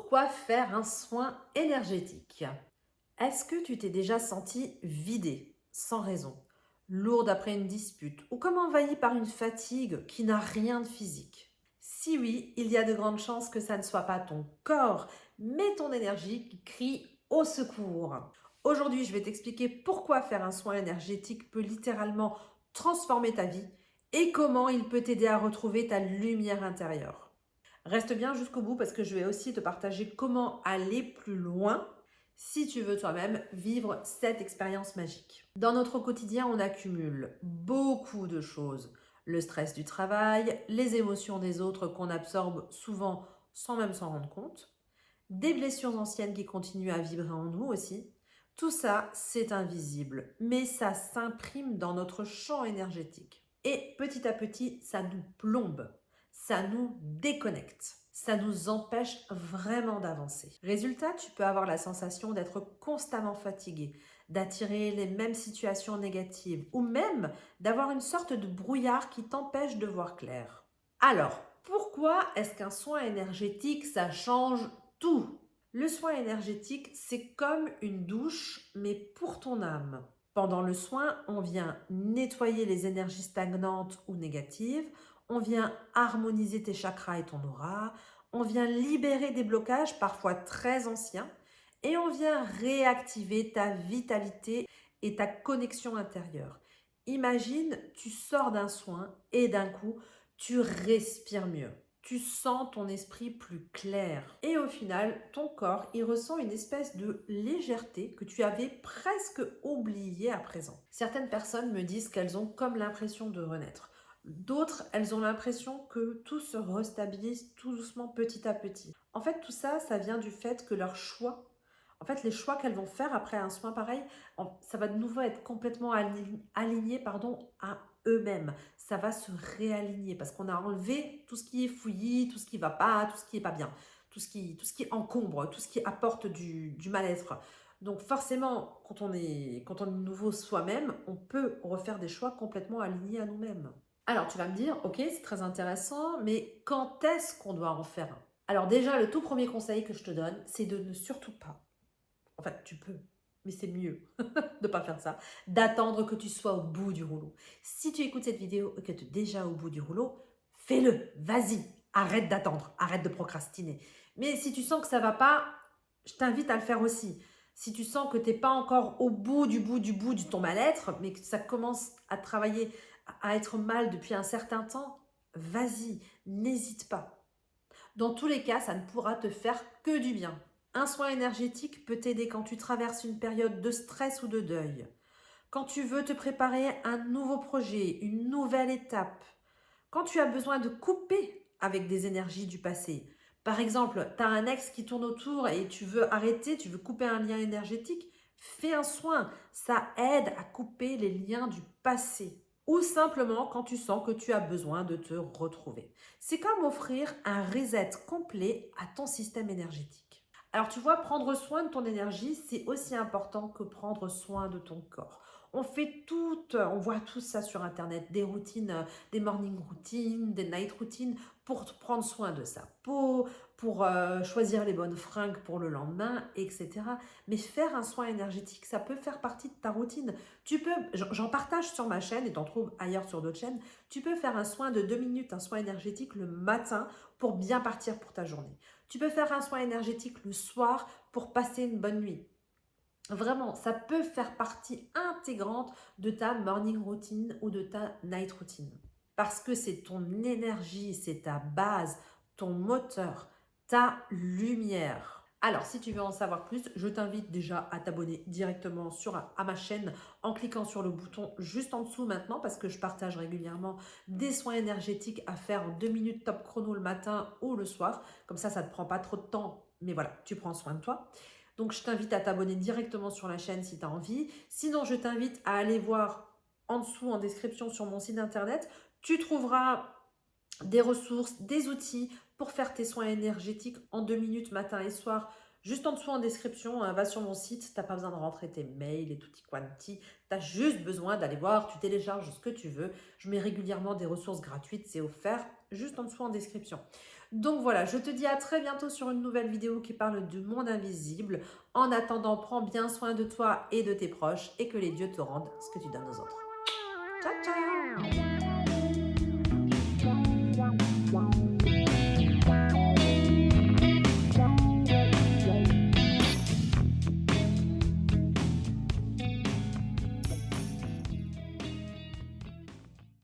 Pourquoi faire un soin énergétique? Est-ce que tu t'es déjà senti vidée, sans raison, lourde après une dispute ou comme envahie par une fatigue qui n'a rien de physique? Si oui, il y a de grandes chances que ça ne soit pas ton corps, mais ton énergie qui crie au secours. Aujourd'hui, je vais t'expliquer pourquoi faire un soin énergétique peut littéralement transformer ta vie et comment il peut t'aider à retrouver ta lumière intérieure. Reste bien jusqu'au bout parce que je vais aussi te partager comment aller plus loin si tu veux toi-même vivre cette expérience magique. Dans notre quotidien, on accumule beaucoup de choses. Le stress du travail, les émotions des autres qu'on absorbe souvent sans même s'en rendre compte, des blessures anciennes qui continuent à vibrer en nous aussi. Tout ça, c'est invisible, mais ça s'imprime dans notre champ énergétique. Et petit à petit, ça nous plombe, ça nous déconnecte, ça nous empêche vraiment d'avancer. Résultat, tu peux avoir la sensation d'être constamment fatigué, d'attirer les mêmes situations négatives ou même d'avoir une sorte de brouillard qui t'empêche de voir clair. Alors, pourquoi est-ce qu'un soin énergétique, ça change tout? Le soin énergétique, c'est comme une douche, mais pour ton âme. Pendant le soin, on vient nettoyer les énergies stagnantes ou négatives, on vient harmoniser tes chakras et ton aura, on vient libérer des blocages parfois très anciens et on vient réactiver ta vitalité et ta connexion intérieure. Imagine, tu sors d'un soin et d'un coup, tu respires mieux. Tu sens ton esprit plus clair. Et au final, ton corps, il ressent une espèce de légèreté que tu avais presque oubliée à présent. Certaines personnes me disent qu'elles ont comme l'impression de renaître. D'autres, elles ont l'impression que tout se restabilise tout doucement, petit à petit. En fait, tout ça, ça vient du fait que leurs choix, en fait, les choix qu'elles vont faire après un soin pareil, ça va de nouveau être complètement aligné à eux-mêmes. Ça va se réaligner parce qu'on a enlevé tout ce qui est fouillis, tout ce qui ne va pas, tout ce qui n'est pas bien, tout ce qui encombre, tout ce qui apporte du mal-être. Donc forcément, quand on est nouveau soi-même, on peut refaire des choix complètement alignés à nous-mêmes. Alors tu vas me dire, ok, c'est très intéressant, mais quand est-ce qu'on doit en faire un? Alors déjà, le tout premier conseil que je te donne, c'est de ne surtout pas, en fait tu peux, mais c'est mieux de ne pas faire ça, d'attendre que tu sois au bout du rouleau. Si tu écoutes cette vidéo et que tu es déjà au bout du rouleau, fais-le, vas-y, arrête d'attendre, arrête de procrastiner. Mais si tu sens que ça ne va pas, je t'invite à le faire aussi. Si tu sens que tu n'es pas encore au bout de ton mal-être, mais que ça commence à travailler, à être mal depuis un certain temps, vas-y, n'hésite pas. Dans tous les cas, ça ne pourra te faire que du bien. Un soin énergétique peut t'aider quand tu traverses une période de stress ou de deuil, quand tu veux te préparer à un nouveau projet, une nouvelle étape, quand tu as besoin de couper avec des énergies du passé. Par exemple, tu as un ex qui tourne autour et tu veux arrêter, tu veux couper un lien énergétique, fais un soin. Ça aide à couper les liens du passé. Ou simplement quand tu sens que tu as besoin de te retrouver. C'est comme offrir un reset complet à ton système énergétique. Alors tu vois, prendre soin de ton énergie, c'est aussi important que prendre soin de ton corps. On voit tout ça sur Internet, des routines, des morning routines, des night routines, pour prendre soin de sa peau, pour choisir les bonnes fringues pour le lendemain, etc. Mais faire un soin énergétique, ça peut faire partie de ta routine. J'en partage sur ma chaîne et t'en trouves ailleurs sur d'autres chaînes, tu peux faire un soin de 2 minutes, un soin énergétique le matin pour bien partir pour ta journée. Tu peux faire un soin énergétique le soir pour passer une bonne nuit. Vraiment, ça peut faire partie intégrante de ta morning routine ou de ta night routine. Parce que c'est ton énergie, c'est ta base, ton moteur, ta lumière. Alors, si tu veux en savoir plus, je t'invite déjà à t'abonner directement à ma chaîne en cliquant sur le bouton juste en dessous maintenant parce que je partage régulièrement des soins énergétiques à faire en 2 minutes top chrono le matin ou le soir. Comme ça ne te prend pas trop de temps, mais voilà, tu prends soin de toi. Donc, je t'invite à t'abonner directement sur la chaîne si tu as envie. Sinon, je t'invite à aller voir en dessous en description sur mon site internet. Tu trouveras des ressources, des outils pour faire tes soins énergétiques en 2 minutes matin et soir. Juste en dessous en description, va sur mon site, tu n'as pas besoin de rentrer tes mails et tutti quanti. Tu as juste besoin d'aller voir, tu télécharges ce que tu veux. Je mets régulièrement des ressources gratuites, c'est offert juste en dessous en description. Donc voilà, je te dis à très bientôt sur une nouvelle vidéo qui parle du monde invisible. En attendant, prends bien soin de toi et de tes proches et que les dieux te rendent ce que tu donnes aux autres. Ciao, ciao!